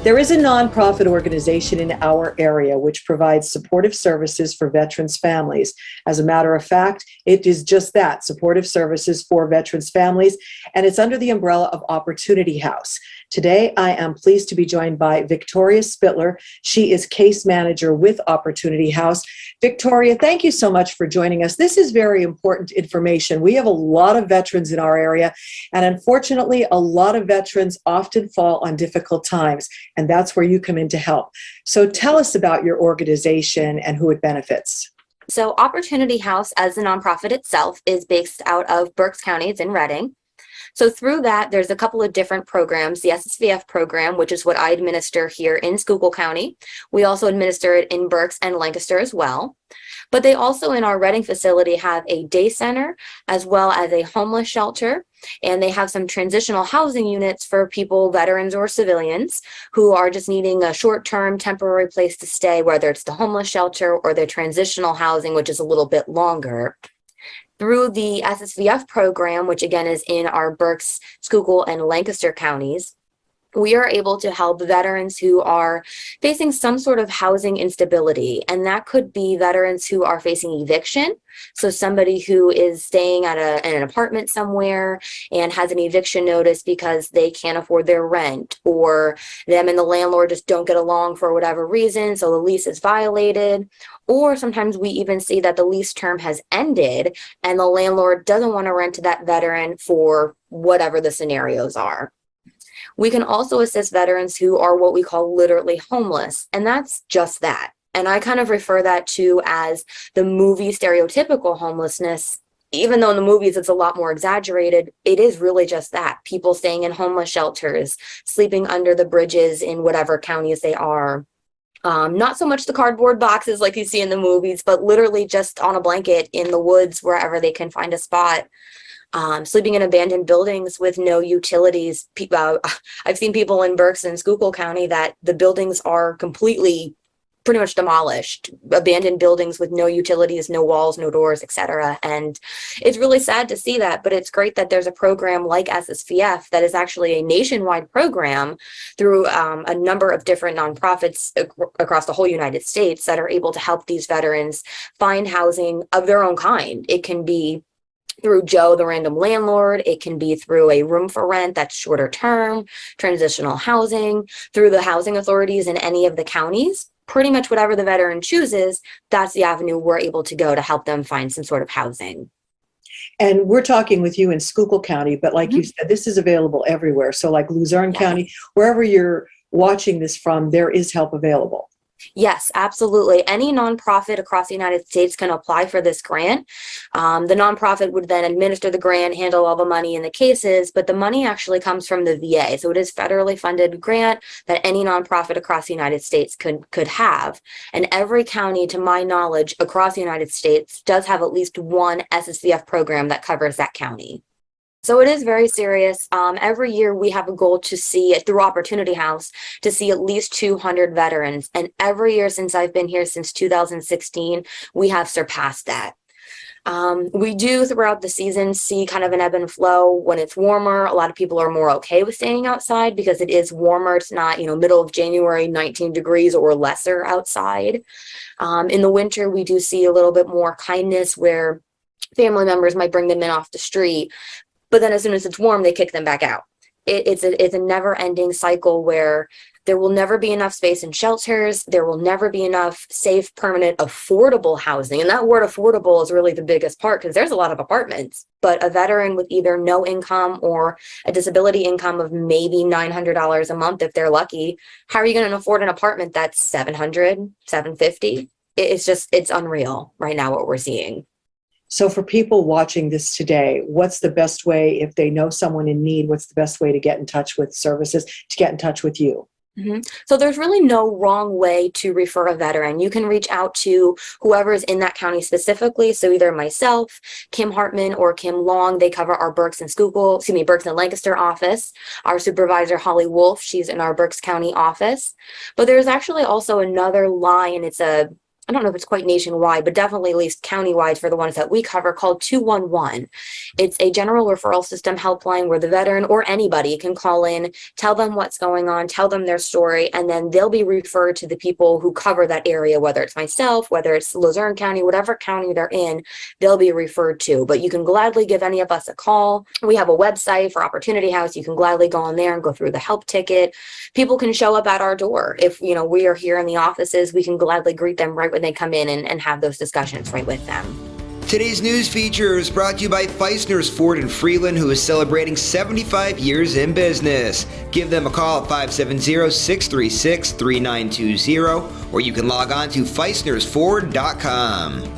There is a nonprofit organization in our area which provides supportive services for veterans' families. As a matter of fact, it is just that, supportive services for veterans' families, and it's under the umbrella of Opportunity House. Today, I am pleased to be joined by Victoria Spittler. She is case manager with Opportunity House. Victoria, thank you so much for joining us. This is very important information. We have a lot of veterans in our area, and unfortunately, a lot of veterans often fall on difficult times, and that's where you come in to help. So tell us about your organization and who it benefits. So Opportunity House, as a nonprofit itself, is based out of Berks County. It's in Reading. So through that, there's a couple of different programs. The SSVF program, which is what I administer here in Schuylkill County. We also administer it in Berks and Lancaster as well. But they also, in our Reading facility, have a day center as well as a homeless shelter. And they have some transitional housing units for people, veterans or civilians, who are just needing a short-term temporary place to stay, whether it's the homeless shelter or their transitional housing, which is a little bit longer. Through the SSVF program, which again is in our Berks, Schuylkill, and Lancaster counties, we are able to help veterans who are facing some sort of housing instability. And that could be veterans who are facing eviction. So somebody who is staying at an apartment somewhere and has an eviction notice because they can't afford their rent, or them and the landlord just don't get along for whatever reason, so the lease is violated. Or sometimes we even see that the lease term has ended and the landlord doesn't want to rent to that veteran for whatever the scenarios are. We can also assist veterans who are what we call literally homeless, and that's just that. And I kind of refer that to as the movie stereotypical homelessness. Even though in the movies it's a lot more exaggerated, it is really just that. People staying in homeless shelters, sleeping under the bridges in whatever counties they are. Not so much the cardboard boxes like you see in the movies, but literally just on a blanket in the woods, wherever they can find a spot. Sleeping in abandoned buildings with no utilities. I've seen people in Berks and Schuylkill County that the buildings are completely pretty much demolished, abandoned buildings with no utilities, no walls, no doors, etc. And it's really sad to see that, but it's great that there's a program like SSVF that is actually a nationwide program through a number of different nonprofits across the whole United States that are able to help these veterans find housing of their own kind. It can be through Joe, the random landlord. It can be through a room for rent that's shorter term, transitional housing, through the housing authorities in any of the counties. Pretty much whatever the veteran chooses, that's the avenue we're able to go to help them find some sort of housing. And we're talking with you in Schuylkill County, but like you said, this is available everywhere. So like Luzerne County, wherever you're watching this from, there is help available. Yes, absolutely. Any nonprofit across the United States can apply for this grant. The nonprofit would then administer the grant, handle all the money in the cases, but the money actually comes from the VA. So it is federally funded grant that any nonprofit across the United States could have. And every county, to my knowledge, across the United States does have at least one SSVF program that covers that county. So it is very serious. Every year we have a goal to see, through Opportunity House, to see at least 200 veterans. And every year since I've been here, since 2016, we have surpassed that. We do throughout the season see kind of an ebb and flow. When it's warmer, a lot of people are more okay with staying outside because it is warmer. It's not, middle of January, 19 degrees or lesser outside. In the winter, we do see a little bit more kindness where family members might bring them in off the street. But then as soon as it's warm, they kick them back out. It's a never-ending cycle where there will never be enough space in shelters. There will never be enough safe, permanent, affordable housing. And that word affordable is really the biggest part because there's a lot of apartments. But a veteran with either no income or a disability income of maybe $900 a month, if they're lucky, how are you going to afford an apartment that's $700, $750? It's unreal right now what we're seeing. So for people watching this today, what's the best way, if they know someone in need, what's the best way to get in touch with services, to get in touch with you? So there's really no wrong way to refer a veteran. You can reach out to whoever's in that county specifically. So either myself, Kim Hartman, or Kim Long. They cover our Berks and Lancaster office. Our supervisor, Holly Wolf, she's in our Berks County office. But there's actually also another line. It's a I don't know if it's quite nationwide, but definitely at least countywide for the ones that we cover, called 211. It's a general referral system helpline where the veteran or anybody can call in, tell them what's going on, tell them their story, and then they'll be referred to the people who cover that area, whether it's myself, whether it's Luzerne County, whatever county they're in, they'll be referred to. But you can gladly give any of us a call. We have a website for Opportunity House. You can gladly go on there and go through the help ticket. People can show up at our door. If, we are here in the offices, we can gladly greet them right when they come in and have those discussions right with them. Today's news feature is brought to you by Feisner's Ford in Freeland, who is celebrating 75 years in business. Give them a call at 570-636-3920, or you can log on to feisnersford.com.